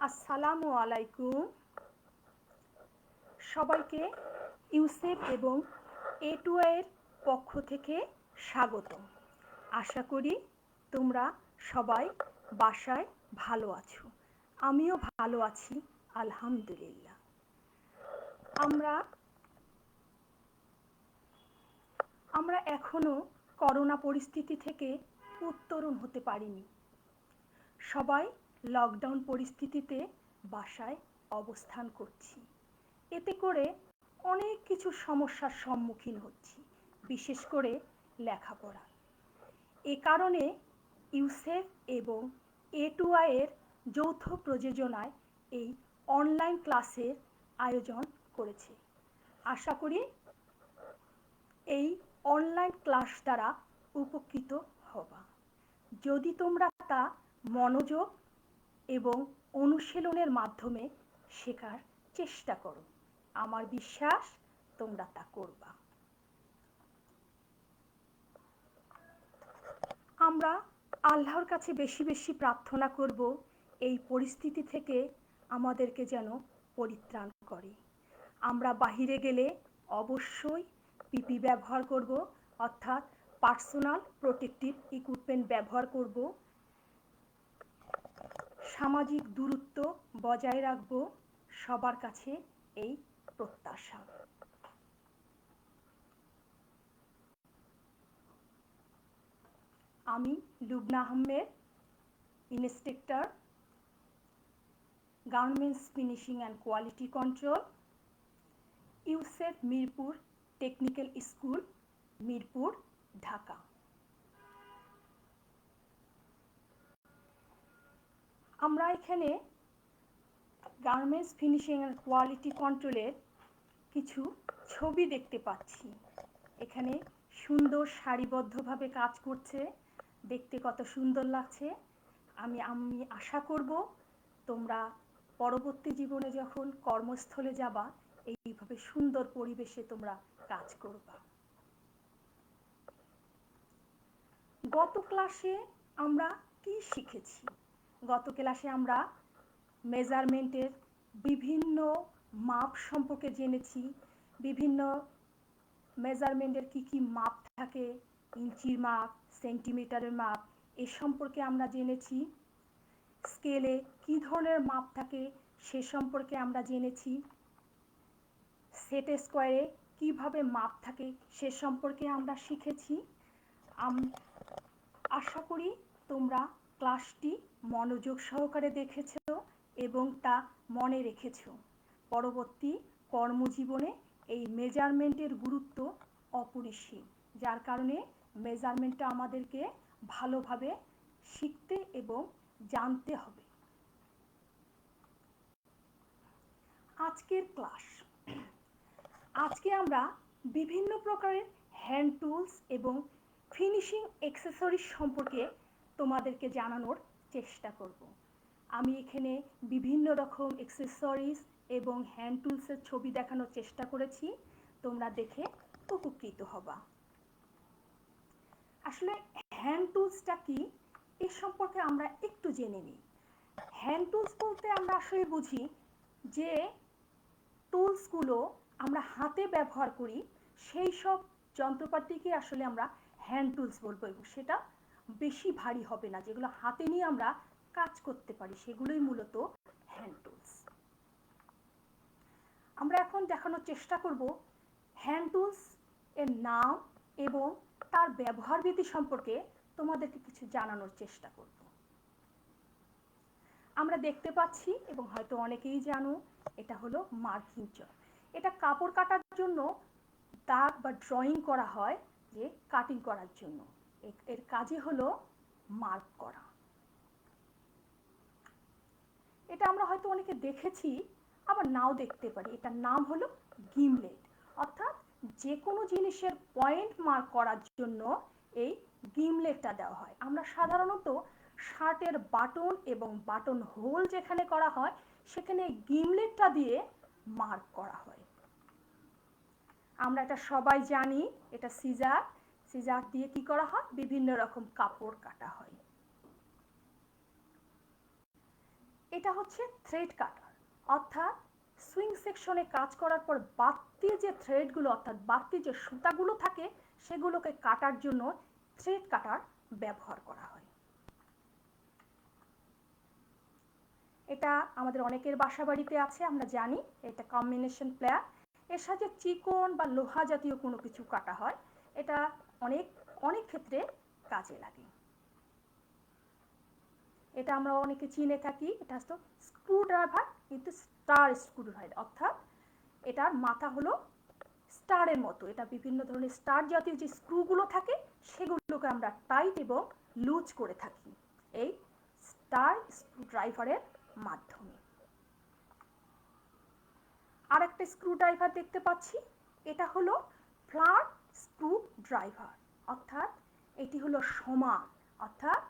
আসসালামু আলাইকুম। সবাইকে ইউসেফ এবং A2 এর পক্ষ থেকে স্বাগত। আশা করি তোমরা সবাই বাসায় ভালো আছো। আমিও ভালো আছি, আলহামদুলিল্লাহ। আমরা এখনো করোনা পরিস্থিতি থেকে উত্তরণ হতে পারিনি। সবাই লকডাউন পরিস্থিতিতে বাসায় অবস্থান করছি। এতে করে অনেক কিছু সমস্যার সম্মুখীন হচ্ছি, বিশেষ করে লেখাপড়া। এ কারণে ইউসেফ এবং A2I এর যৌথ প্রযোজনায় এই অনলাইন ক্লাসের আয়োজন করেছে। আশা করি এই অনলাইন ক্লাস দ্বারা উপকৃত হবা। যদি তোমরা তা মনোযোগ এবং অনুশীলনের মাধ্যমে শেখার চেষ্টা করো, আমার বিশ্বাস তোমরা তা করবা। আমরা আল্লাহর কাছে বেশি বেশি প্রার্থনা করব এই পরিস্থিতি থেকে আমাদেরকে যেন পরিত্রাণ করে। আমরা বাহিরে গেলে অবশ্যই পিপি ব্যবহার করব, অর্থাৎ পার্সোনাল প্রোটেক্টিভ ইকুইপমেন্ট ব্যবহার করব। সামাজিক দূরত্ব বজায় রাখব, সবার কাছে এই প্রত্যাশা। আমি Lubna Ahmed, instructor, garments finishing and quality control, Yusuf Mirpur technical school, Mirpur, Dhaka. আমরা এখানে গার্মেন্টস ফিনিশিং অ্যান্ড কোয়ালিটি কন্ট্রোলের কিছু ছবি দেখতে পাচ্ছি। এখানে সুন্দর সারিবদ্ধভাবে কাজ করছে, দেখতে কত সুন্দর লাগছে। আমি আশা করব তোমরা পরবর্তী জীবনে যখন কর্মস্থলে যাবা এইভাবে সুন্দর পরিবেশে তোমরা কাজ করবা। গত ক্লাসে আমরা কি শিখেছি? গত ক্লাসে আমরা মেজারমেন্টের বিভিন্ন মাপ সম্পর্কে জেনেছি। বিভিন্ন মেজারমেন্টের কি কি মাপ থাকে, ইঞ্চির মাপ, সেন্টিমিটারের মাপ, এ সম্পর্কে আমরা জেনেছি। স্কেলে কি ধরনের মাপ থাকে সে সম্পর্কে আমরা জেনেছি। সেট স্কোয়ারে কিভাবে মাপ থাকে সে সম্পর্কে আমরা শিখেছি। আশা করি তোমরা ক্লাসটি মনোযোগ সহকারে দেখেছ এবং তা মনে রেখেছ। পরবর্তী কর্মজীবনে এই মেজারমেন্টের গুরুত্ব অপরিসীম, যার কারণে মেজারমেন্টটা আমাদেরকে ভালোভাবে শিখতে এবং জানতে হবে। আজকের ক্লাস, আজকে আমরা বিভিন্ন প্রকারের হ্যান্ড টুলস এবং ফিনিশিং অ্যাক্সেসরিজ সম্পর্কে তোমাদেরকে জানানোর চেষ্টা করব। আমি এখানে বিভিন্ন রকম অ্যাক্সেসরিজ এবং হ্যান্ড টুলসের ছবি দেখানোর চেষ্টা করেছি, তোমরা দেখে উপকৃত হবা। আসলে হ্যান্ড টুলসটা কি এ সম্পর্কে আমরা একটু জেনে নিই। হ্যান্ড টুলস বলতে আমরা আসলে বুঝি যে টুলসগুলো আমরা হাতে ব্যবহার করি, সেই সব যন্ত্রপাতিকে আসলে আমরা হ্যান্ড টুলস বলবো, এবং সেটা বেশি ভারী হবে না, যেগুলো হাতে নিয়ে আমরা কাজ করতে পারি সেগুলোই মূলত হ্যান্ড টুলস। আমরা এখন দেখানোর চেষ্টা করব হ্যান্ড টুলস এর নাম এবং তার ব্যবহার বিধি সম্পর্কে তোমাদেরকে কিছু জানানোর চেষ্টা করব। আমরা দেখতে পাচ্ছি এবং হয়তো অনেকেই জানো, এটা হলো মার্কিং চক। এটা কাপড় কাটার জন্য দাগ বা ড্রয়িং করা হয়, যে কাটিং করার জন্য। এর কাজই হলো মার্ক করা। এটা আমরা হয়তো অনেকে দেখেছি, আবার নাও দেখতে পারি। এটার নাম হলো গিমলেট, অর্থাৎ যে কোনো জিনিসের পয়েন্ট মার্ক করার জন্য এই গিমলেটটা দেওয়া হয়। আমরা সাধারণত শার্টের বাটন এবং বাটন হোল যেখানে করা হয় সেখানে গিমলেটটা দিয়ে মার্ক করা হয়। আমরা এটা সবাই জানি, এটা সিজার। সিজার দিয়ে কি করা হয়? বিভিন্ন রকম কাপড় কাটা হয়। এটা হচ্ছে থ্রেড কাটার, অর্থাৎ সুইং সেকশনে কাজ করার পর বাড়তি যে থ্রেডগুলো অর্থাৎ বাড়তি যে সুতাগুলো থাকে সেগুলোকে কাটার জন্য থ্রেড কাটার ব্যবহার করা হয়। এটা আমাদের অনেকের বাসা বাড়িতে আছে, আমরা জানি এটা কম্বিনেশন প্লেয়ার। এর সাথে চিকন বা লোহা জাতীয় কোনো কিছু কাটা হয়, এটা অনেক অনেক ক্ষেত্রে কাজে লাগে। এটা আমরা অনেকে চিনে থাকি, এটা হচ্ছে স্ক্রু ড্রাইভার, কিন্তু স্টার স্ক্রু ড্রাইভার, অর্থাৎ এটার মাথা হলো স্টারের মতো। এটা বিভিন্ন ধরনের স্টার জাতীয় যে স্ক্রুগুলো থাকে সেগুলোকে আমরা টাইট এবং লুজ করে থাকি এই স্টার স্ক্রু ড্রাইভারের মাধ্যমে। আর একটা স্ক্রু ড্রাইভার দেখতে পাচ্ছি, এটা হলো ফ্ল্যাট স্ক্রু ড্রাইভার, অর্থাৎ এটি হলো সমান, অর্থাৎ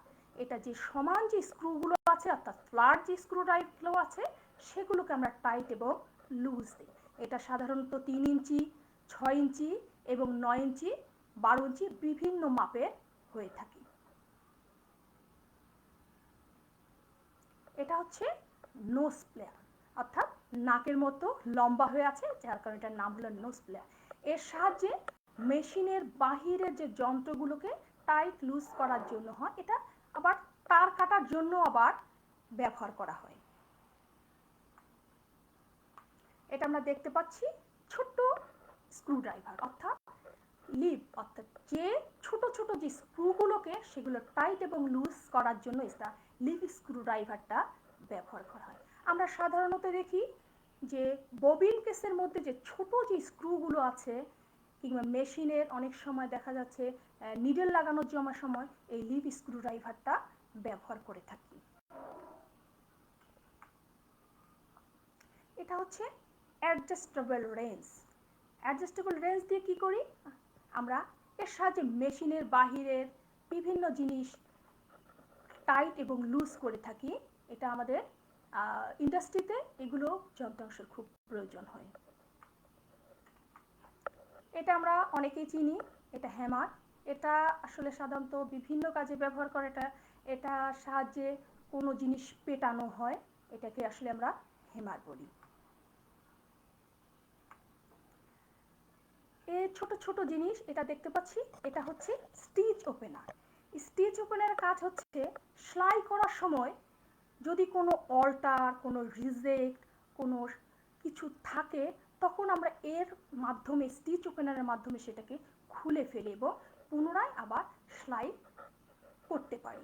এটা যে সমান যে স্ক্রুগুলো আছে অর্থাৎ ফ্ল্যাট যে স্ক্রু ড্রাইভগুলো আছে সেগুলোকে আমরা টাইট এবং লুজ দিই। এটা সাধারণত 3 ইঞ্চি, 6 ইঞ্চি এবং 9 ইঞ্চি, 12 ইঞ্চি বিভিন্ন মাপের হয়ে থাকে। এটা হচ্ছে নোজ প্লেয়ার, অর্থাৎ নাকের মতো লম্বা হয়ে আছে যার কারণে এটার নাম হলো নোজ প্লেয়ার। এর সাহায্যে মেশিনের বাহিরের যে যন্ত্রগুলোকে টাইট লুজ করার জন্য হয়, এটা আবার তার কাটার জন্য আবার ব্যবহার করা হয়। এটা আমরা দেখতে পাচ্ছি ছোট স্ক্রু ড্রাইভার, অর্থাৎ লিভ, অর্থাৎ যে ছোট ছোট যে স্ক্রুগুলোকে সেগুলো টাইট এবং লুজ করার জন্য এটা লিভ স্ক্রু ড্রাইভারটা ব্যবহার করা হয়। আমরা সাধারণত দেখি যে ববিন কেসের মধ্যে যে ছোট যে স্ক্রুগুলো আছে কিংবা মেশিনের অনেক সময় দেখা যাচ্ছে নিডেল লাগানোর সময় এই লিভ স্ক্রু ড্রাইভারটা ব্যবহার করে থাকি। এটা হচ্ছে অ্যাডজাস্টেবল রেঞ্জ। অ্যাডজাস্টেবল রেঞ্জ দিয়ে কি করি আমরা, এর সাহায্যে মেশিনের বাহিরের বিভিন্ন জিনিস টাইট এবং লুজ করে থাকি। এটা আমাদের ইন্ডাস্ট্রিতে এগুলো যন্ত্রাংশের খুব প্রয়োজন হয়। এটা আমরা অনেকেই চিনি, এটা হ্যামার। এটা আসলে সাধারণত বিভিন্ন কাজে ব্যবহার করে। এটা সাহায্যে কোনো জিনিস পেটানো হয়, এটাকে আসলে আমরা হ্যামার বলি। এই ছোট ছোট জিনিস এটা দেখতে পাচ্ছি, এটা হচ্ছে স্টিচ ওপেনার। স্টিচ ওপেনারের কাজ হচ্ছে সেলাই করার সময় যদি কোনো অল্টার, কোনো রিজেক্ট, কোনো কিছু থাকে তখন আমরা এর মাধ্যমে স্টিচ ওপেনারের মাধ্যমে সেটাকে খুলে ফেলে এবং পুনরায় আবার সেলাই করতে পারি।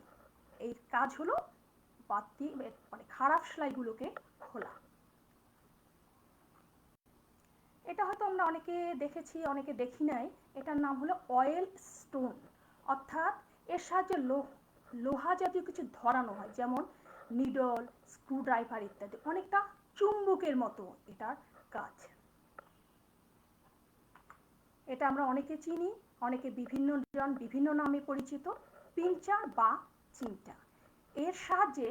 এই কাজ হলো বাড়তি মানে খারাপ সেলাইগুলোকে খোলা। এটা হয়তো আমরা অনেকে দেখেছি, অনেকে দেখি নাই। এটার নাম হলো অয়েল স্টোন, অর্থাৎ এর সাহায্যে লোহা জাতীয় কিছু ধরানো হয়, যেমন নিডল, স্ক্রু ড্রাইভার ইত্যাদি, অনেকটা চুম্বকের মতো এটার কাজ। এটা আমরা অনেকে চিনি, অনেকে বিভিন্ন জন বিভিন্ন নামে পরিচিত, পিঞ্চার বা চিমটা। এর সাহায্যে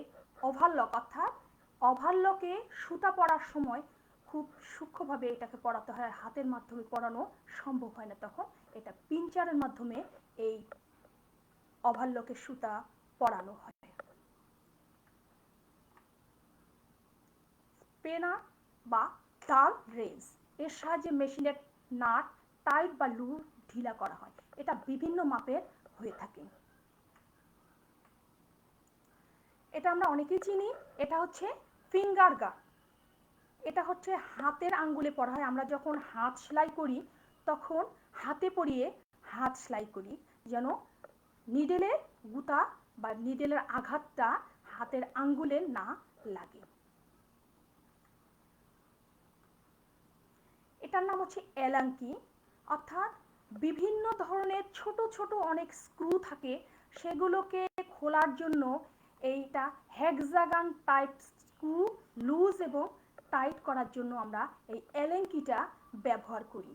ওভারলক, অর্থাৎ ওভারলকে সুতা পরার সময় খুব সূক্ষ্মভাবে এটাকে পরাতে হয়, হাতের মাধ্যমে পরানো সম্ভব হয় না, তখন এটা পিঞ্চারের মাধ্যমে এই ওভারলকের সুতা পরানো হয়। স্পেনার বা ডাল রেঞ্জ, এর সাহায্যে মেশিনের নাট টাইট বা লুজ ঢিলা করা হয়। এটা বিভিন্ন মাপের হয়ে থাকে। এটা আমরা অনেকেই চিনি, এটা হচ্ছে ফিঙ্গার গার্ড। এটা হচ্ছে হাতের আঙ্গুলে পরা হয়। আমরা যখন হাত সেলাই করি তখন হাতে পরিয়ে হাত সেলাই করি, যেন নিডেলের গুতা বা নিডেলের আঘাতটা হাতের আঙ্গুলে না লাগে। এটার নাম হচ্ছে এলাঙ্কি, অর্থাৎ বিভিন্ন ধরনের ছোট ছোট অনেক স্ক্রু থাকে, সেগুলোকে খোলার জন্য এইটা হেক্সাগন টাইপ স্ক্রু লুজ এবং টাইট করার জন্য আমরা এই এলেঙ্কিটা ব্যবহার করি।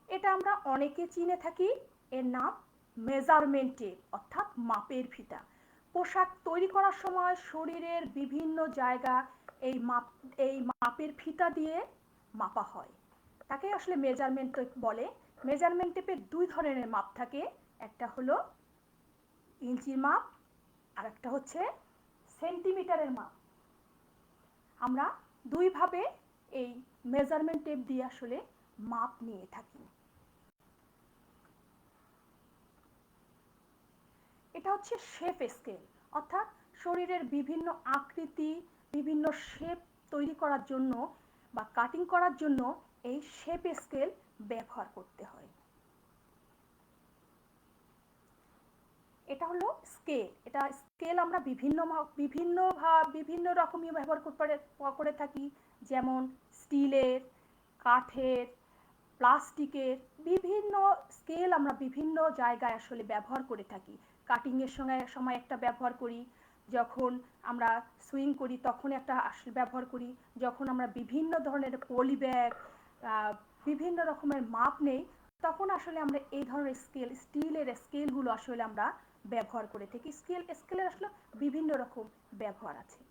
এটা আমরা অনেকে চিনে থাকি, এর নাম মেজারমেন্ট টেপ, অর্থাৎ মাপের ফিতা। পোশাক তৈরি করার সময় শরীরের বিভিন্ন জায়গা এই মাপের ফিতা দিয়ে মাপা হয়, তাকে আসলে মেজারমেন্ট টেপ বলে। মেজারমেন্ট টেপে দুই ধরনের মাপ থাকে, একটা হলো ইঞ্চির মাপ আর একটা হচ্ছে সেন্টিমিটারের মাপ। আমরা দুইভাবে এই মেজারমেন্ট টেপ দিয়ে আসলে মাপ নিয়ে থাকি। এটা হচ্ছে শেপ স্কেল, অর্থাৎ শরীরের বিভিন্ন আকৃতি, বিভিন্ন শেপ তৈরি করার জন্য বা কাটিং করার জন্য এই শেপ স্কেল ব্যবহার করতে হয়। এটা হলো স্কেল। এটা স্কেল আমরা বিভিন্ন রকমই ব্যবহার করে থাকি, যেমন স্টিলের, কাঠের, প্লাস্টিকের বিভিন্ন স্কেল আমরা বিভিন্ন জায়গায় আসলে ব্যবহার করে থাকি। কাটিংয়ের সময় একটা ব্যবহার করি, যখন আমরা সুইং করি তখন একটা আসলে ব্যবহার করি, যখন আমরা বিভিন্ন ধরনের পলি ব্যাগ, বিভিন্ন রকমের মাপ নেই, তখন আসলে আমরা এই ধরনের স্টিলের স্কেলগুলো আসলে আমরা ব্যবহার করে থাকি। স্কেলের আসলে বিভিন্ন রকম ব্যবহার আছে।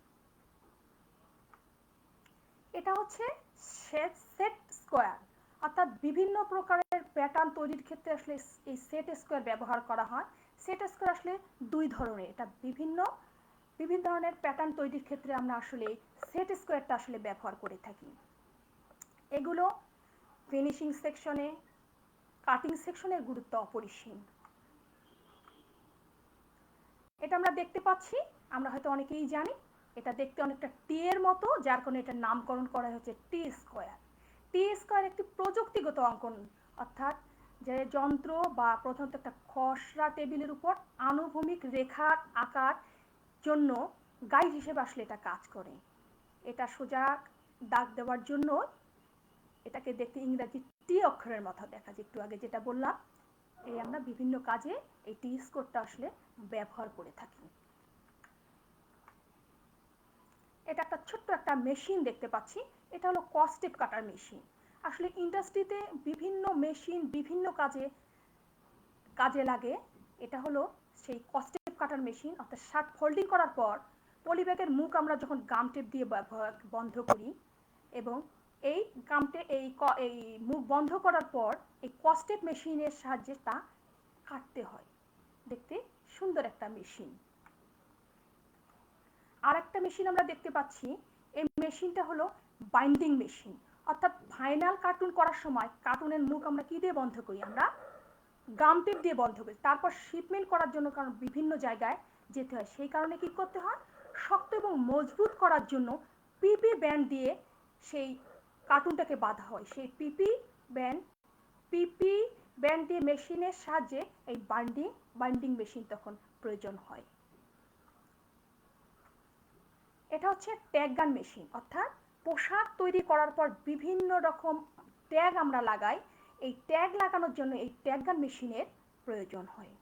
এটা হচ্ছে সেট স্কোয়ার, অর্থাৎ বিভিন্ন প্রকারের প্যাটার্ন তৈরির ক্ষেত্রে আসলে এই সেট স্কোয়ার ব্যবহার করা হয়। সেট স্কোয়ার আসলে দুই ধরনের, এটা বিভিন্ন ধরনের প্যাটার্ন তৈরির ক্ষেত্রে আমরা আসলে সেট স্কোয়ারটা আসলে ব্যবহার করে থাকি। এগুলো ফিনিশিং সেকশনে, কাটিং সেকশনের গুরুত্ব অপরিসীম। এটা আমরা দেখতে পাচ্ছি, আমরা হয়তো অনেকেই জানি, এটা দেখতে অনেকটা টি এর মতো, যার কারণে এটার নামকরণ করা হয়েছে টি স্কোয়ার। টি স্কোয়ার একটি প্রযুক্তিগত অঙ্কন, অর্থাৎ যে যন্ত্র বা প্রথমত একটা খসড়া টেবিলের উপর আনুভূমিক রেখার আকার জন্য গাইড হিসেবে আসলে এটা কাজ করে। এটা সোজা দাগ দেওয়ার জন্য এটাকে দেখতে ইংরাজি টি অক্ষরের মতো দেখা যায়। একটু আগে যেটা বললাম, এই আমরা বিভিন্ন কাজে এই টি স্কোয়ারটা আসলে ব্যবহার করে থাকি। এটা একটা ছোট্ট একটা মেশিন দেখতে পাচ্ছি, এটা হলো কস্টেপ কাটার মেশিন। আসলে ইন্ডাস্ট্রিতে বিভিন্ন মেশিন বিভিন্ন কাজে লাগে। এটা হলো সেই কস্টেপ কাটার মেশিন, অর্থাৎ শার্ট ফোল্ডিং করার পর পলিব্যাগের মুখ আমরা যখন গাম টেপ দিয়ে বন্ধ করি, এবং এই এই মুখ বন্ধ করার পর এই কস্টেপ মেশিনের সাহায্যে তা কাটতে হয়। দেখতে সুন্দর একটা মেশিন। আর একটা মেশিন আমরা দেখতে পাচ্ছি, এই মেশিনটা হলো বাইন্ডিং মেশিন, অর্থাৎ ফাইনাল কার্টুন করার সময় কার্টুনের মুখ আমরা কি দিয়ে বন্ধ করি, আমরা গাম টেপ দিয়ে বন্ধ করি। তারপর শিপমেন্ট করার জন্য, কারণ বিভিন্ন জায়গায় যেতে হয়, সেই কারণে কি করতে হয়, শক্ত এবং মজবুত করার জন্য পিপি ব্যান্ড দিয়ে সেই কার্টুনটাকে বাঁধা হয়। সেই পিপি ব্যান্ড দিয়ে মেশিনের সাহায্যে এই বাইন্ডিং মেশিন তখন প্রয়োজন হয়। এটা হচ্ছে ট্যাগ গান মেশিন, অর্থাৎ পোশাক তৈরি করার পর বিভিন্ন রকম ট্যাগ আমরা লাগাই। এই ট্যাগ লাগানোর জন্য এই ট্যাগ গান মেশিনের প্রয়োজন হয়।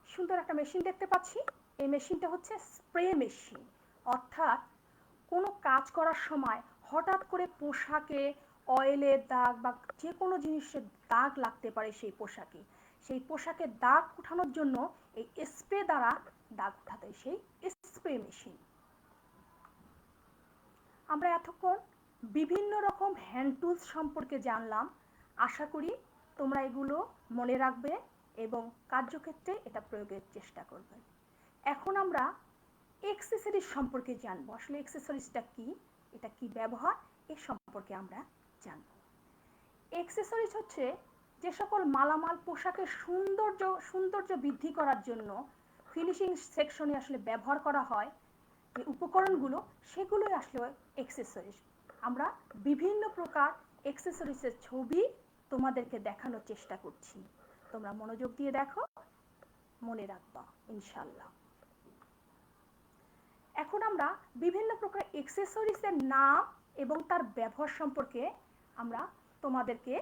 সুন্দর একটা মেশিন দেখতে পাচ্ছি, এই মেশিনটা হচ্ছে স্প্রে মেশিন, অর্থাৎ কোনো কাজ করার সময় হঠাৎ করে পোশাকে অয়েলের দাগ বা যে কোনো জিনিসের দাগ লাগতে পারে সেই পোশাকে দাগ উঠানোর জন্য এই স্প্রে দ্বারা দাগ উঠাতে হয়, সেই স্প্রে মেশিন। আমরা এতক্ষণ বিভিন্ন রকম হ্যান্ড টুলস সম্পর্কে জানলাম। আশা করি তোমরা এগুলো মনে রাখবে এবং কার্যক্ষেত্রে এটা প্রয়োগের চেষ্টা করবে। এখন আমরা এক্সেসরিজ সম্পর্কে জানবো। আসলে এক্সেসরিজটা কি, এটা কি ব্যবহার, এ সম্পর্কে আমরা জানব। এক্সেসরিজ হচ্ছে যে সকল মালামাল পোশাকের সৌন্দর্য বৃদ্ধি করার জন্য ফিনিশিং সেকশনে আসলে ব্যবহার করা হয়, যে উপকরণগুলো, সেগুলোই আসলে এক্সেসরিজ। আমরা বিভিন্ন প্রকার এক্সেসরিজের ছবি তোমাদেরকে দেখানোর চেষ্টা করছি, তোমরা মনোযোগ দিয়ে দেখো, মনে রাখবা ইনশাল্লাহ। এখন আমরা বিভিন্ন প্রকার এক্সেসরিজের নাম এবং তার ব্যবহার সম্পর্কে আমরা তোমাদেরকে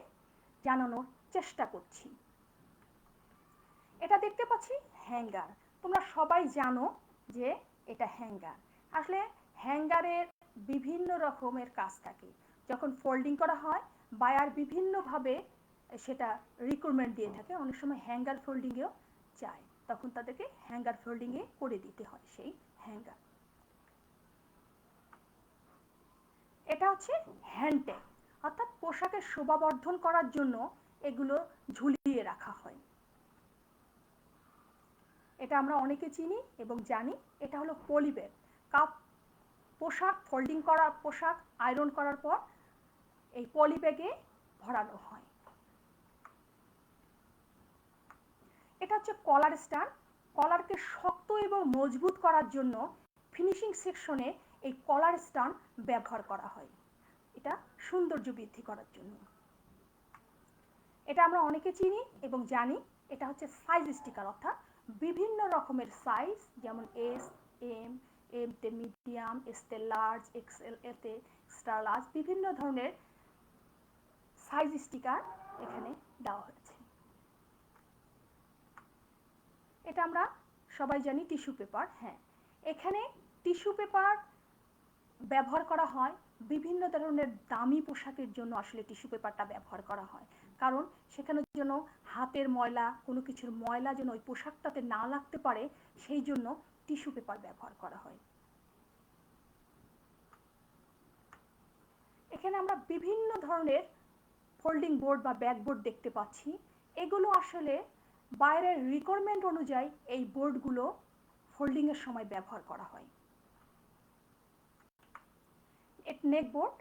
জানানোর চেষ্টা করছি। এটা দেখতে পাচ্ছি হ্যাঙ্গার। তোমরা সবাই জানো যে এটা হ্যাঙ্গার। আসলে হ্যাঙ্গারের বিভিন্ন রকমের কাজ থাকে। যখন ফোল্ডিং করা হয়, বায়ার বিভিন্নভাবে সেটা রিকোয়ারমেন্ট দিয়ে থাকে, অনেক সময় হ্যাঙ্গার ফোল্ডিংয়েও চায়, তখন তাদেরকে হ্যাঙ্গার ফোল্ডিংয়ে করে দিতে হয় সেই হ্যাঙ্গার। এটা হচ্ছে হ্যান্ড ট্যাগ, অর্থাৎ পোশাকের শোভাবর্ধন করার জন্য এগুলো ঝুলিয়ে রাখা হয়। এটা আমরা অনেকে চিনি এবং জানি। এটা হলো পলি ব্যাগ। কাপ পোশাক ফোল্ডিং করা পোশাক আয়রন করার পর এই পলি ব্যাগে ভরানো হয়। এটা হচ্ছে কলার স্ট্যান্ড। কলারকে শক্ত এবং মজবুত করার জন্য ফিনিশিং সেকশনে এই কলার স্ট্যান্ড ব্যবহার করা হয়, এটা সৌন্দর্য বৃদ্ধি করার জন্য। এটা আমরা অনেকে চিনি এবং জানি। এটা হচ্ছে সাইজ স্টিকার, অর্থাৎ বিভিন্ন রকমের সাইজ, যেমন এস, এম, এমতে মিডিয়াম, এসতে লার্জ, এক্সএল, এতে এক্সট্রা লার্জ, বিভিন্ন ধরনের সাইজ স্টিকার এখানে দেওয়া হয়েছে। এটা আমরা সবাই জানি টিস্যু পেপার। হ্যাঁ, এখানে টিস্যু পেপার ব্যবহার করা হয় বিভিন্ন ধরনের দামি পোশাকের জন্য। আসলে টিস্যু পেপারটা ব্যবহার করা হয় কারণ সেখানে যেন হাতের ময়লা, কোনো কিছুর ময়লা যেন ওই পোশাকটাতে না লাগতে পারে, সেই জন্য টিস্যু পেপার ব্যবহার করা হয়। এখানে আমরা বিভিন্ন ধরনের ফোল্ডিং বোর্ড বা ব্যাকবোর্ড দেখতে পাচ্ছি। এগুলো আসলে বাইরের রিকোয়ারমেন্ট অনুযায়ী এই বোর্ডগুলো ফোল্ডিংয়ের সময় ব্যবহার করা হয়। নেক বোর্ড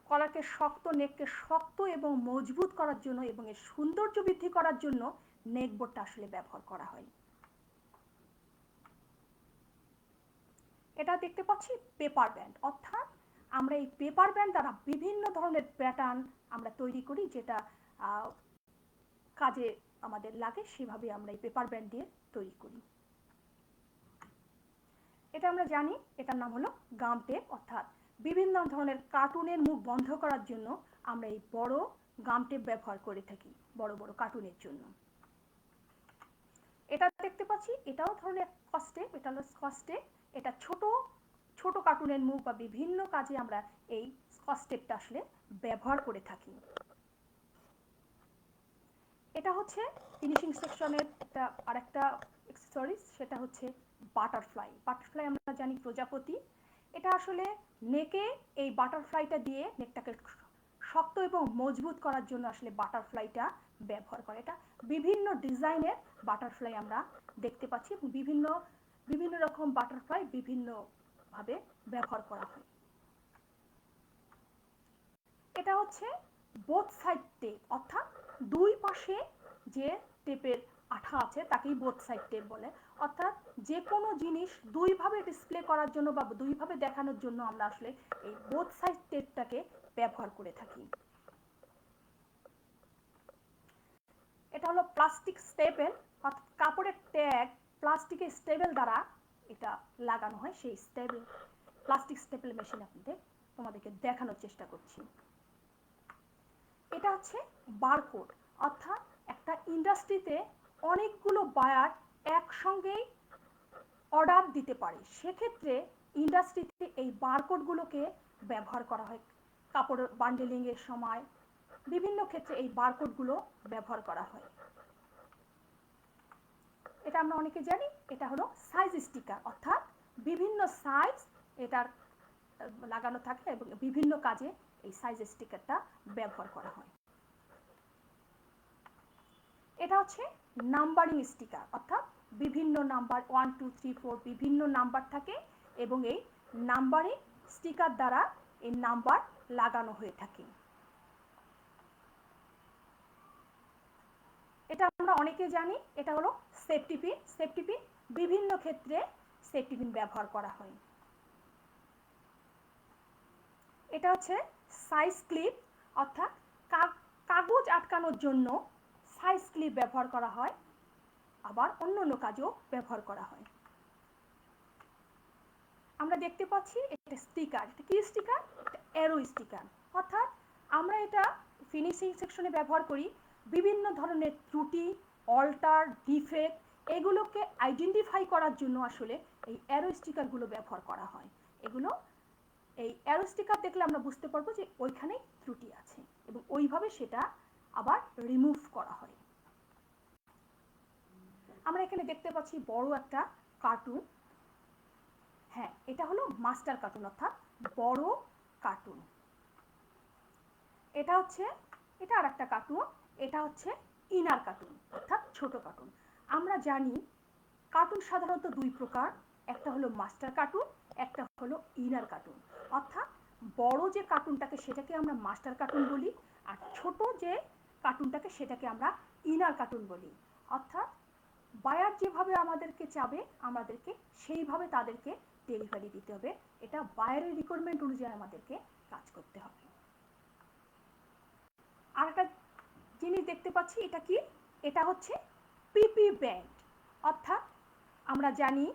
কলারকে শক্ত, নেককে শক্ত এবং মজবুত করার জন্য এবং এর সৌন্দর্য বৃদ্ধি করার জন্য নেক বোর্ডটা আসলে ব্যবহার করা হয়। এটা দেখতে পাচ্ছি পেপার ব্যান্ড, অর্থাৎ আমরা এই পেপার ব্যান্ড দ্বারা বিভিন্ন ধরনের প্যাটার্ন আমরা তৈরি করি, যেটা কাজে আমাদের লাগে, সেভাবে আমরা এই পেপার ব্যান্ড দিয়ে তৈরি করি। এটা আমরা জানি, এটার নাম হলো গাম টেপ, অর্থাৎ বিভিন্ন ধরনের কার্টুনের মুখ বন্ধ করার জন্য আমরা এই বড় গাম টেপ ব্যবহার করে থাকি বড় বড় কার্টুনের জন্য। এটা দেখতে পাচ্ছি, এটাও ধরনের স্কচ টেপ। এটা হলো স্কচ টেপ। এটা ছোট ছোট কার্টুনের মুখ বা বিভিন্ন কাজে আমরা এই স্কচ টেপটা আসলে ব্যবহার করে থাকি। এটা হচ্ছে ফিনিশিং সেকশনের আরেকটা অ্যাক্সেসরিজ, সেটা হচ্ছে বাটারফ্লাই। বাটারফ্লাই আমরা জানি প্রজাপতি। এটা আসলে নেকে এই বাটারফ্লাইটা দিয়ে নেকটাকে শক্ত এবং মজবুত করার জন্য আসলে বাটারফ্লাইটা ব্যবহার করে। এটা বিভিন্ন ডিজাইনের বাটারফ্লাই আমরা দেখতে পাচ্ছি এবং বিভিন্ন বিভিন্ন রকম বাটারফ্লাই বিভিন্নভাবে ব্যবহার করা হয়। এটা হচ্ছে বোথ সাইড টেপ, অর্থাৎ দুই পাশে যে টেপের আঠা আছে তাকেই বোথ সাইড টেপ বলে। অর্থাৎ যে কোনো জিনিস দুইভাবে ডিসপ্লে করার জন্য বা দুইভাবে দেখানোর জন্য আমরা আসলে এই বোথ সাইড টেপটাকে ব্যবহার করে থাকি। এটা হলো প্লাস্টিক স্টেপল, অর্থাৎ কাপড়ের ট্যাগ প্লাস্টিকের স্টেপল দ্বারা এটা লাগানো হয়। সেই স্টেপল প্লাস্টিক স্টেপল মেশিন তোমাদেরকে দেখানোর চেষ্টা করছি। এটা হচ্ছে বারকোড, অর্থাৎ একটা ইন্ডাস্ট্রিতে অনেকগুলো বায়ার একসঙ্গেই অর্ডার দিতে পারে, সেক্ষেত্রে ইন্ডাস্ট্রিতে এই বারকোডগুলোকে ব্যবহার করা হয়। কাপড় বান্ডেলিংয়ের সময় বিভিন্ন ক্ষেত্রে এই বারকোডগুলো ব্যবহার করা হয়। এটা আমরা অনেকে জানি। এটা হলো সাইজ স্টিকার, অর্থাৎ বিভিন্ন সাইজ এটার লাগানো থাকে এবং বিভিন্ন কাজে এই সাইজ স্টিকারটা ব্যবহার করা হয়। এটা হচ্ছে নাম্বারিং স্টিকার, অর্থাৎ বিভিন্ন নাম্বার 1, 2, 3, 4 বিভিন্ন নাম্বার থাকে এবং এই নাম্বারিং স্টিকার দ্বারা এই নাম্বার লাগানো হয়ে থাকে। এটা আমরা অনেকে জানি। এটা হলো সেফটি পিন। সেফটি পিন বিভিন্ন ক্ষেত্রে সেফটি পিন ব্যবহার করা হয়। এটা হচ্ছে সাইজ ক্লিপ, অর্থাৎ কাগজ আটকানোর জন্য সাইজ ক্লিপ ব্যবহার করা হয়, আবার অন্য অন্য কাজেও ব্যবহার করা হয়। আমরা দেখতে পাচ্ছি এটা স্টিকার। এটা কি স্টিকার? এটা অ্যারো স্টিকার, অর্থাৎ আমরা এটা ফিনিশিং সেকশনে ব্যবহার করি বিভিন্ন ধরনের ত্রুটি, অল্টার, ডিফেক্ট এগুলোকে আইডেন্টিফাই করার জন্য আসলে এই অ্যারো স্টিকারগুলো ব্যবহার করা হয়। এগুলো এই অ্যারো স্টিকার দেখলে আমরা বুঝতে পারবো যে ওইখানে ত্রুটি আছে এবং ওইভাবে সেটা আবার রিমুভ করা হয়। আমরা এখানে দেখতে পাচ্ছি বড় একটা কার্টুন। হ্যাঁ, এটা হলো মাস্টার কার্টুন, অর্থাৎ বড় কার্টুন। এটা হচ্ছে এটা আর একটা কার্টুন। এটা হচ্ছে ইনার কার্টুন অর্থাৎ ছোট কার্টুন। আমরা জানি কার্টুন সাধারণত দুই প্রকার, একটা হলো মাস্টার কার্টুন, একটা হলো ইনার কার্টুন। অর্থাৎ বড় যে কার্টুনটাকে সেটাকে আমরা মাস্টার কার্টুন বলি, আর ছোট যে কার্টুনটাকে সেটাকে আমরা ইনার কার্টুন বলি। অর্থাৎ বায়ার যেভাবে আমাদেরকে চাবে আমাদেরকে সেইভাবে তাদেরকে ডেলিভারি দিতে হবে। এটা বায়ারের রিকোয়ারমেন্ট অনুযায়ী আমাদেরকে কাজ করতে হবে। আর একটা জিনিস দেখতে পাচ্ছি, এটা কি? এটা হচ্ছে পিপি ব্যান্ড। অর্থাৎ আমরা জানি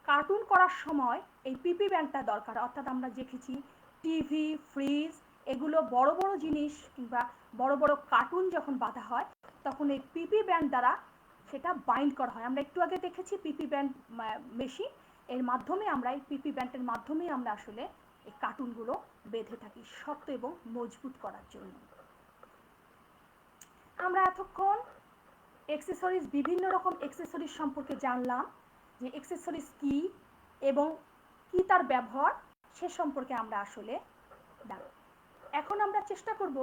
কার্টুন করার সময় এই পিপি ব্যান্ডটা দরকার। অর্থাৎ আমরা দেখেছি টিভি, ফ্রিজ, এগুলো বড় বড় জিনিস কিংবা বড় বড় কার্টুন যখন বাঁধা হয় তখন এই পিপি ব্যান্ড দ্বারা সেটা বাইন্ড করা হয়। আমরা একটু আগে দেখেছি পিপি ব্যান্ড মেশিন, এর মাধ্যমে আমরা এই পিপি ব্যান্ডের মাধ্যমেই আমরা আসলে এই কার্টুনগুলো বেঁধে থাকি শক্ত এবং মজবুত করার জন্য। আমরা এতক্ষণ অ্যাক্সেসরিজ, বিভিন্ন রকম অ্যাক্সেসরিজ সম্পর্কে জানলাম, যে অ্যাক্সেসরিজ কী এবং কী তার ব্যবহার সে সম্পর্কে আমরা আসলে জানব। এখন আমরা চেষ্টা করব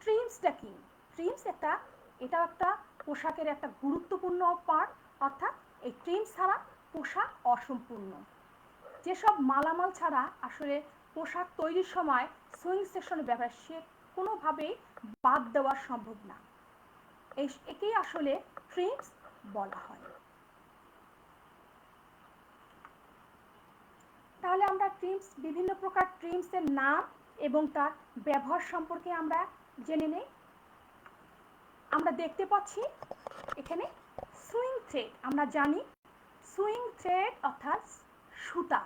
ট্রিমসটা কী। ট্রিমস এটাও একটা পোশাকের একটা গুরুত্বপূর্ণ পার্ট। অর্থাৎ এই ট্রিমস ছাড়া পোশাক অসম্পূর্ণ। যেসব মালামাল ছাড়া আসলে পোশাক তৈরির সময় সুইং সেকশনের ব্যবহার সে কোনোভাবেই বাদ দেওয়া সম্ভব না। একেই আসলে ট্রিমস বলা হয়। তাহলে আমরা ট্রিমস, বিভিন্ন প্রকার ট্রিমসের নাম এবং তার ব্যবহার সম্পর্কে আমরা জেনে নেই। আমরা দেখতে পাচ্ছি এখানে সুইং থ্রেড। আমরা জানি সুইং থ্রেড অর্থাৎ সুতা,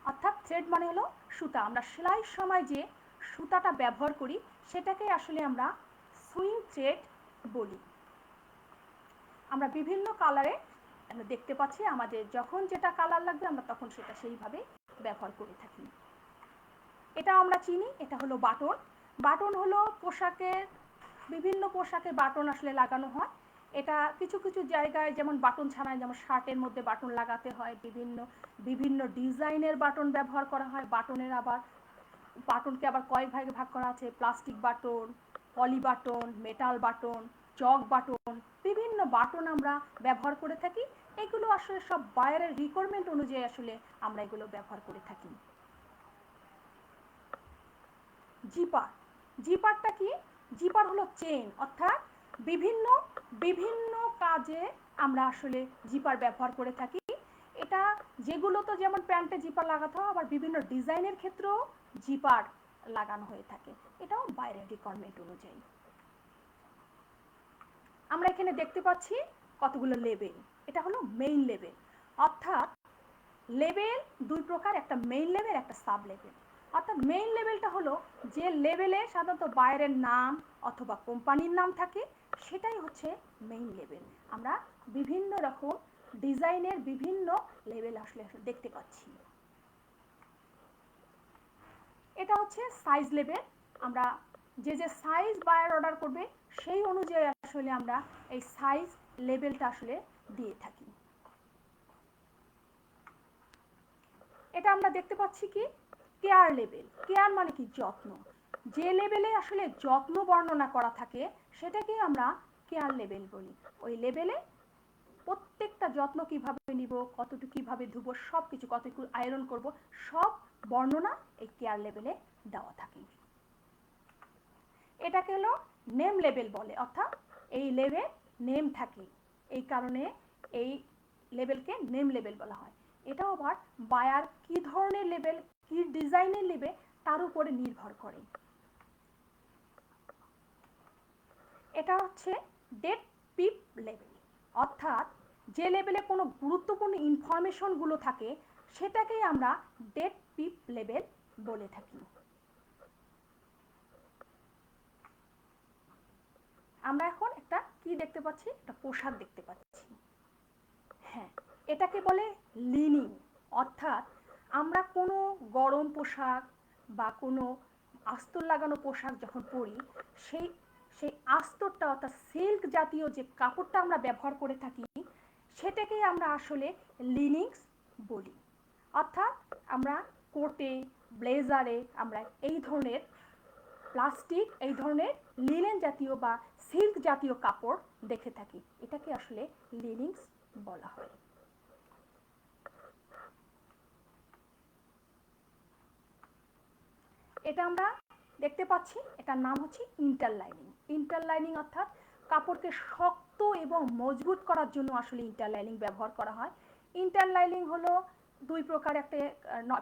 অর্থাৎ থ্রেড মানে হলো সুতা। আমরা সেলাইয়ের সময় যে সুতাটা ব্যবহার করি সেটাকে আসলে আমরা সুইং থ্রেড বলি। আমরা বিভিন্ন কালারে আমরা দেখতে পাচ্ছি, আমাদের যখন যেটা কালার লাগবে আমরা তখন সেটা সেইভাবে ব্যবহার করে থাকি। এটা আমরা চিনি, এটা হলো বাটন। বাটন হলো পোশাকের, বিভিন্ন পোশাকে বাটন আসলে লাগানো হয়। এটা কিছু কিছু জায়গায় যেমন বাটন ছাড়া, যেমন শার্টের মধ্যে বাটন লাগাতে হয়, বিভিন্ন বিভিন্ন ডিজাইনের বাটন ব্যবহার করা হয়। বাটনকে আবার কয়েক ভাগে ভাগ করা আছে, প্লাস্টিক বাটন, পলি বাটন, মেটাল বাটন, চক বাটন, বিভিন্ন বাটন আমরা ব্যবহার করে থাকি। এগুলো আসলে সব বায়ারের রিকোয়ারমেন্ট অনুযায়ী আসলে আমরা এগুলো ব্যবহার করে থাকি। জিপার, জিপারটা কি? জিপার হলো চেন, অর্থাৎ বিভিন্ন বিভিন্ন কাজে আমরা আসলে জিপার ব্যবহার করে থাকি। এটা যেগুলো তো যেমন প্যান্টে জিপার লাগাতে হয়, আবার বিভিন্ন ডিজাইনের ক্ষেত্রেও জিপার লাগানো হয়ে থাকে। এটাও বাইরের রিকোয়ারমেন্ট অনুযায়ী। আমরা এখানে দেখতে পাচ্ছি কতগুলো লেবেল। এটা হলো মেইন লেবেল। অর্থাৎ লেবেল দুই প্রকার, একটা মেইন লেবেল, একটা সাব লেবেল। অর্থাৎ মেইন লেবেলটা হলো যে লেবেলে সাধারণত বাইরের নাম অথবা কোম্পানির নাম থাকে, সেটাই হচ্ছে মেইন লেবেল। আমরা বিভিন্ন রকম ডিজাইনের বিভিন্ন লেবেল আসলে দেখতে পাচ্ছি। এটা হচ্ছে সাইজ লেবেল। আমরা যে যে সাইজ বায়ার অর্ডার করবে সেই অনুযায়ী আসলে আমরা এই সাইজ লেবেলটা আসলে দিয়ে থাকি। এটা আমরা দেখতে পাচ্ছি কি কেয়ার লেবেল। কেয়ার মানে কি? যত্ন। যে লেবেলে আসলে যত্ন বর্ণনা করা থাকে সেটাকে আমরা কেয়ার লেবেল বলি। ওই লেবেলে প্রত্যেকটা যত্ন কিভাবে নিব, কতটুকু কিভাবে ধুবো, সব কিছু, কতটুকু আয়রন করব, সব বর্ণনা এই কেয়ার লেবেলে দেওয়া থাকে। এটাকে হলো নেম লেবেল বলে। অর্থাৎ এই লেবেল নেম থাকে, এই কারণে এই লেবেলকে নেম লেবেল বলা হয়। এটাও আবার বায়ার কি ধরনের লেবেল, কি ডিজাইনের নেবে তার উপরে নির্ভর করে। এটা হচ্ছে ডেট পিপ লেবেল। অর্থাৎ যে লেবেলে কোনো গুরুত্বপূর্ণ ইনফরমেশনগুলো থাকে সেটাকেই আমরা ডেট পিপ লেবেল বলে থাকি। আমরা এখন একটা কি দেখতে পাচ্ছি? একটা পোশাক দেখতে পাচ্ছি। হ্যাঁ, এটাকে বলে লিনিং। অর্থাৎ আমরা কোনো গরম পোশাক বা কোনো আস্তর লাগানো পোশাক যখন পরি, সেই সেই আস্তরটা অর্থাৎ সিল্ক জাতীয় যে কাপড়টা আমরা ব্যবহার করে থাকি সেটাকেই আমরা আসলে লিনিংস বলি। অর্থাৎ আমরা কোটে, ব্লেজারে আমরা এই ধরনের প্লাস্টিক এই ধরনের লিনেন জাতীয় বা সিল্ক জাতীয় কাপড় দেখে থাকি, এটাকে আসলে লিনিংস বলা হয়। এটা আমরা দেখতে পাচ্ছি, এটার নাম হচ্ছে ইন্টারলাইনিং। ইন্টারলাইনিং অর্থাৎ কাপড়কে শক্ত এবং মজবুত করার জন্য আসলে ইন্টারলাইনিং ব্যবহার করা হয়। ইন্টারলাইনিং হলো দুই প্রকার, একটা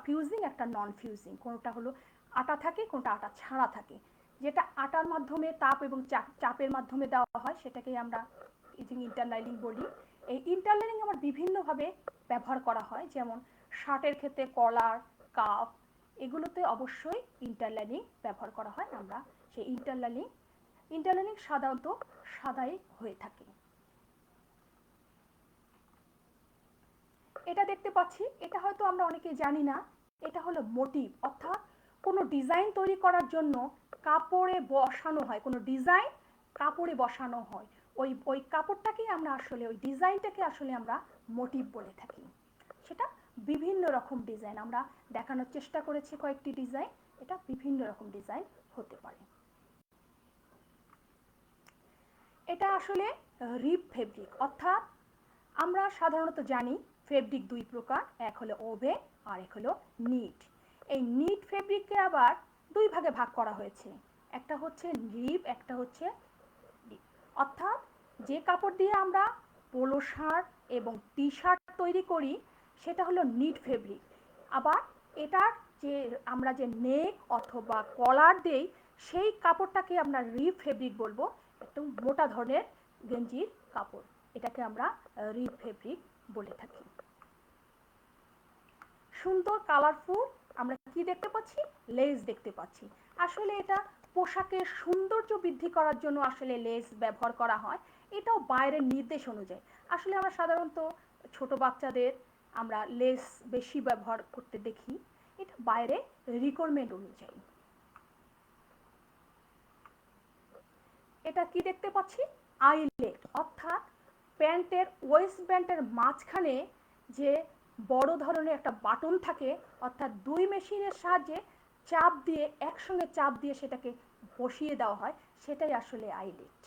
ফিউজিং একটা নন ফিউজিং। কোনোটা হলো আটা থাকে, কোনোটা আটা ছাড়া থাকে। যেটা আটার মাধ্যমে তাপ এবং চাপের মাধ্যমে দেওয়া হয় সেটাকেই আমরা ইন্টারলাইনিং বলি। এই ইন্টারলাইনিং আমার বিভিন্নভাবে ব্যবহার করা হয়, যেমন শার্টের ক্ষেত্রে কলার, কাফ, এগুলোতে অবশ্যই ইন্টারলাইনিং ব্যবহার করা হয়। আমরা সেই ইন্টারলাইনিং সাধারণত সাদাই হয়ে থাকে। এটা দেখতে পাচ্ছি, এটা হয়তো আমরা অনেকে জানি না, এটা হলো মোটিভ, অর্থাৎ কোনো ডিজাইন তৈরি করার জন্য কাপড়ে বসানো হয়, কোনো ডিজাইন কাপড়ে বসানো হয়, ওই কাপড়টাকেই আমরা আসলে, ওই ডিজাইনটাকে আসলে আমরা মোটিভ বলে থাকি। সেটা বিভিন্ন রকম ডিজাইন আমরা দেখানোর চেষ্টা করেছি, কয়েকটি ডিজাইন, এটা বিভিন্ন রকম ডিজাইন হতে পারে। এটা আসলে রিপ ফেব্রিক, অর্থাৎ আমরা সাধারণত জানি ফেব্রিক দুই প্রকার, এক হলো ওভেন আর এক হলো নিট। এই নিট ফেব্রিককে আবার দুই ভাগে ভাগ করা হয়েছে, একটা হচ্ছে রিপ, একটা হচ্ছে রিপ। অর্থাৎ যে কাপড় দিয়ে আমরা পোলো শার্ট এবং টি শার্ট তৈরি করি সেটা হলো নিট ফেব্রিক। আবার এটার যে আমরা যে নেক অথবা কলার দেই সেই কাপড়টাকে আমরা রিপ ফেব্রিক বলবো, একটু মোটা ধরনের গেঞ্জির কাপড়, এটাকে আমরা রিপ ফেব্রিক বলে থাকি। সুন্দর কালারফুল আমরা কি দেখতে পাচ্ছি, লেস দেখতে পাচ্ছি। আসলে এটা পোশাকের সৌন্দর্য বৃদ্ধি করার জন্য আসলে লেস ব্যবহার করা হয়, এটাও বাইরের নির্দেশ অনুযায়ী। আসলে আমরা সাধারণত ছোট বাচ্চাদের আমরা লেস বেশি ব্যবহার করতে দেখি, এটা বাইরে রিকোয়ারমেন্ট অনুযায়ী। এটা কি দেখতে পাচ্ছি, আইলেট, অর্থাৎ প্যান্টের ওয়েস্ট ব্যান্ডের মাঝখানে যে বড় ধরনের একটা বাটন থাকে, অর্থাৎ দুই মেশিনের সাহায্যে চাপ দিয়ে, একসঙ্গে চাপ দিয়ে সেটাকে বসিয়ে দেওয়া হয়, সেটাই আসলে আইলেট।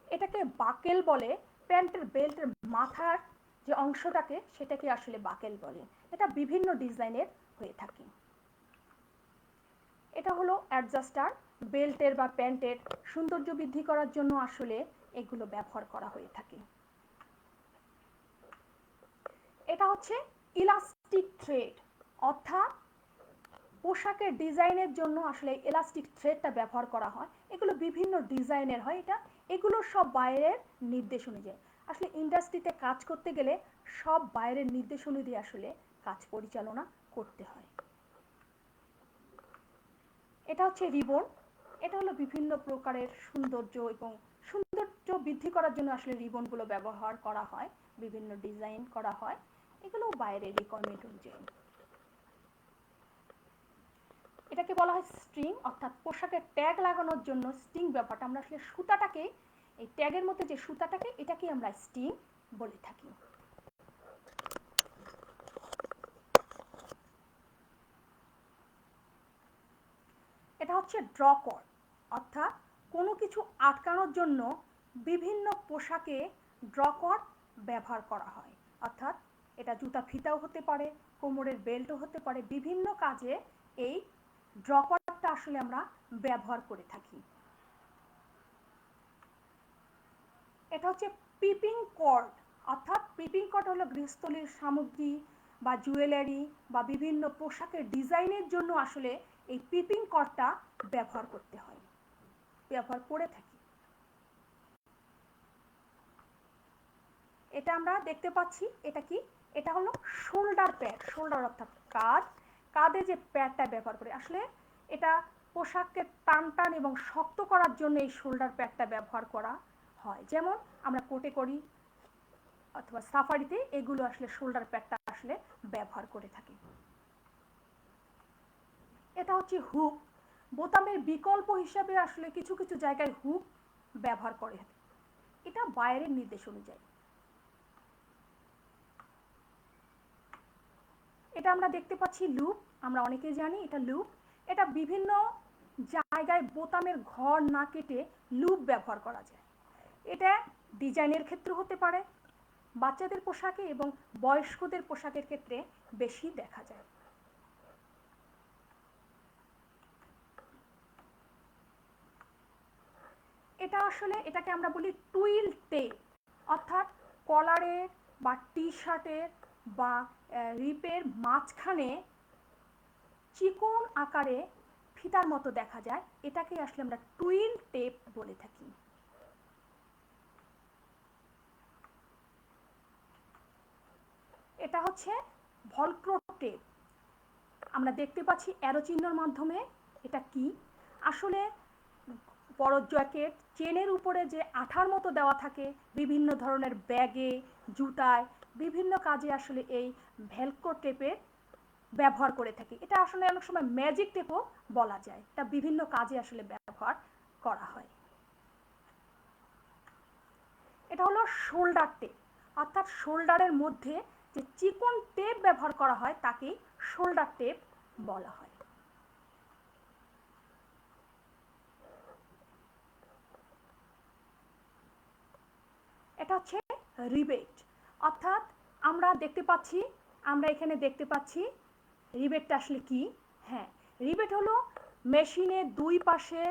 এটাকে বাকেল বলে, প্যান্টের বেল্টের মাথার যে অংশটাকে সেটাকে আসলে বাকেল বলে। এটা বিভিন্ন ডিজাইনের হয়ে থাকে। এটা হলো অ্যাডজাস্টার, বেল্টের বা প্যান্টের সৌন্দর্য বৃদ্ধি করার জন্য আসলে এগুলো ব্যবহার করা হয়ে থাকে। এটা হচ্ছে ইলাস্টিক থ্রেড, অর্থাৎ পোশাকের ডিজাইনের জন্য আসলে ইলাস্টিক থ্রেডটা ব্যবহার করা হয়। এগুলো বিভিন্ন ডিজাইনের হয়, এগুলো সব বাইরের নির্দেশ অনুযায়ী। আসলে ইন্ডাস্ট্রিতে কাজ করতে গেলে সব বাইরের নির্দেশ অনুযায়ী আসলে কাজ পরিচালনা করতে হয়। এটা হচ্ছে রিবন, এটা হলো বিভিন্ন প্রকারের সৌন্দর্য এবং সৌন্দর্য বৃদ্ধি করার জন্য আসলে রিবনগুলো ব্যবহার করা হয়, বিভিন্ন ডিজাইন করা হয়, এগুলো বাইরের রিকোয়ারমেন্ট অনুযায়ী। এটাকে বলা হয় স্ট্রিং, অর্থাৎ পোশাকের ট্যাগ লাগানোর জন্য স্ট্রিং ব্যাপারটা, আমরা আসলে সুতাটাকে, এই ট্যাগের মধ্যে যে সুতাটাকে, এটাকেই আমরা স্ট্রিং বলে থাকি। এটা হচ্ছে ড্র কর্ড, অর্থাৎ কোনো কিছু আটকানোর জন্য বিভিন্ন পোশাকে ড্র কর্ড ব্যবহার করা হয়। অর্থাৎ এটা জুতা ফিতাও হতে পারে, কোমরের বেল্টও হতে পারে, বিভিন্ন কাজে এই ড্র কর্ডটা আসলে আমরা ব্যবহার করে থাকি। এটা হচ্ছে পিপিং কর্ড, অর্থাৎ পিপিং কর্ড হলো গৃহস্থলীর সামগ্রী বা জুয়েলারি বা বিভিন্ন পোশাকের ডিজাইনের জন্য আসলে এই পিপিং কর্ডটা ব্যবহার করতে হয়, ব্যবহার করে থাকি। এটা আমরা দেখতে পাচ্ছি, এটা কি, এটা হলো শোল্ডার প্যাড। শোল্ডার অর্থাৎ কাঁধ, কাঁধে যে প্যাডটা ব্যবহার করে, আসলে এটা পোশাককে টান টান এবং শক্ত করার জন্য এই শোল্ডার প্যাডটা ব্যবহার করা হয়। যেমন আমরা কোটে করি অথবা সাফারিতে এগুলো আসলে শোল্ডার প্যাডটা আসলে ব্যবহার করে থাকি। এটা হচ্ছে হুক, বোতামের বিকল্প হিসাবে আসলে কিছু কিছু জায়গায় হুক ব্যবহার করে, এটা বাইরের নির্দেশ অনুযায়ী। এটা আমরা দেখতে পাচ্ছি লুপ, আমরা অনেকেই জানি এটা লুপ। এটা বিভিন্ন জায়গায় বোতামের ঘর না কেটে লুপ ব্যবহার করা যায়। এটা ডিজাইনের ক্ষেত্রে হতে পারে, বাচ্চাদের পোশাকে এবং বয়স্কদের পোশাকের ক্ষেত্রে বেশি দেখা যায়। এটা আসলে এটাকে আমরা বলি টুইল টেপ, অর্থাৎ কলারের বা টি শার্টের বা রিপের মাঝখানে চিকন আকারে ফিতার মতো দেখা যায়, এটাকে আসলে আমরা টুইল টেপ বলে থাকি। এটা হচ্ছে ভলক্রো টেপ, আমরা দেখতে পাচ্ছি অ্যারো চিহ্নের মাধ্যমে। এটা কি আসলে বড় জ্যাকেট চেনের উপরে যে আঠার মতো দেওয়া থাকে বিভিন্ন ধরনের ব্যাগে, জুতায়, বিভিন্ন কাজে আসলে এই ভেলক্রো টেপের ব্যবহার করে থাকি। এটা আসলে অনেক সময় ম্যাজিক টেপও বলা যায়, এটা বিভিন্ন কাজে আসলে ব্যবহার করা হয়। এটা হলো শোল্ডার টেপ, অর্থাৎ শোল্ডারের মধ্যে যে চিকন টেপ ব্যবহার করা হয় তাকেই শোল্ডার টেপ বলা হয়। এটা হচ্ছে রিবেট, অর্থাৎ আমরা এখানে দেখতে পাচ্ছি রিবেটটা আসলে কি। হ্যাঁ, রিবেট হলো মেশিনে দুই পাশে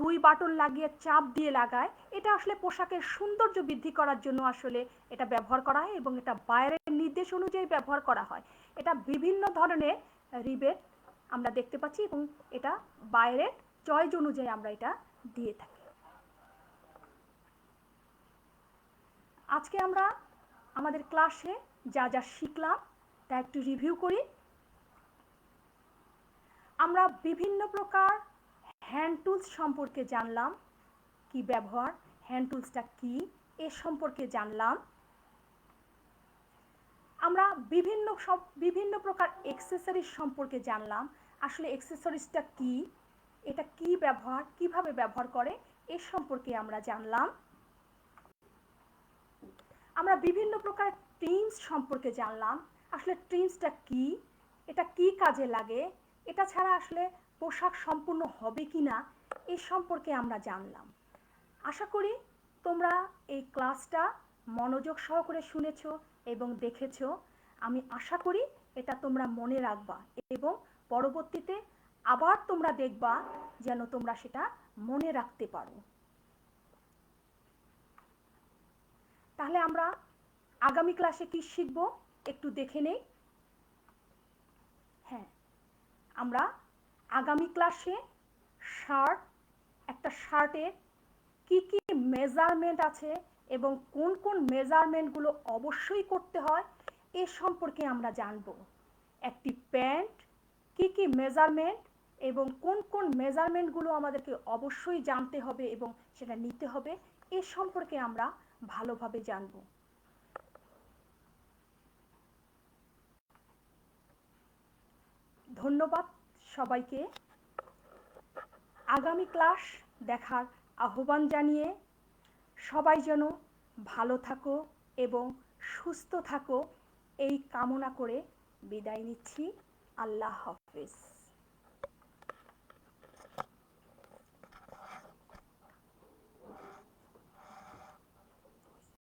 দুই বাটন লাগিয়ে চাপ দিয়ে লাগায়। এটা আসলে পোশাকের সৌন্দর্য বৃদ্ধি করার জন্য আসলে এটা ব্যবহার করা হয় এবং এটা বাইরের নির্দেশ অনুযায়ী ব্যবহার করা হয়। এটা বিভিন্ন ধরনের রিবেট আমরা দেখতে পাচ্ছি এবং এটা বাইরের চয়েস অনুযায়ী আমরা এটা দিয়ে থাকি। আজকে আমরা আমাদের ক্লাসে যা যা শিখলাম তা একটু রিভিউ করি। আমরা বিভিন্ন প্রকার হ্যান্ড টুলস সম্পর্কে জানলাম, কি ব্যবহার, হ্যান্ড টুলসটা কি এ সম্পর্কে জানলাম। আমরা বিভিন্ন প্রকার অ্যাক্সেসরিজ সম্পর্কে জানলাম, আসলে অ্যাক্সেসরিজটা কি, এটা কি ব্যবহার, কিভাবে ব্যবহার করে এ সম্পর্কে আমরা জানলাম। আমরা বিভিন্ন প্রকার ট্রিমস সম্পর্কে জানলাম, আসলে ট্রিমসটা কি, এটা কি কাজে লাগে, এটা ছাড়া আসলে পোশাক সম্পূর্ণ হবে কি না এ সম্পর্কে আমরা জানলাম। আশা করি তোমরা এই ক্লাসটা মনোযোগ সহকারে শুনেছ এবং দেখেছ। আমি আশা করি এটা তোমরা মনে রাখবা এবং পরবর্তীতে আবার তোমরা দেখবা যেন তোমরা সেটা মনে রাখতে পারো। তাহলে আমরা আগামী ক্লাসে কি শিখব একটু দেখে নেই। হ্যাঁ, আমরা আগামী ক্লাসে একটা শার্টের কি কি মেজারমেন্ট আছে এবং কোন কোন মেজারমেন্টগুলো অবশ্যই করতে হয় এ সম্পর্কে আমরা জানব। একটি প্যান্ট কি কি মেজারমেন্ট এবং কোন কোন মেজারমেন্টগুলো আমাদেরকে অবশ্যই জানতে হবে এবং সেটা নিতে হবে এ সম্পর্কে আমরা ভালোভাবে জানব। ধন্যবাদ সবাইকে। আগামী ক্লাস দেখার আহ্বান জানিয়ে সবাই যেন ভালো থাকো এবং সুস্থ থাকো এই কামনা করে বিদায় নিচ্ছি। আল্লাহ হাফেজ।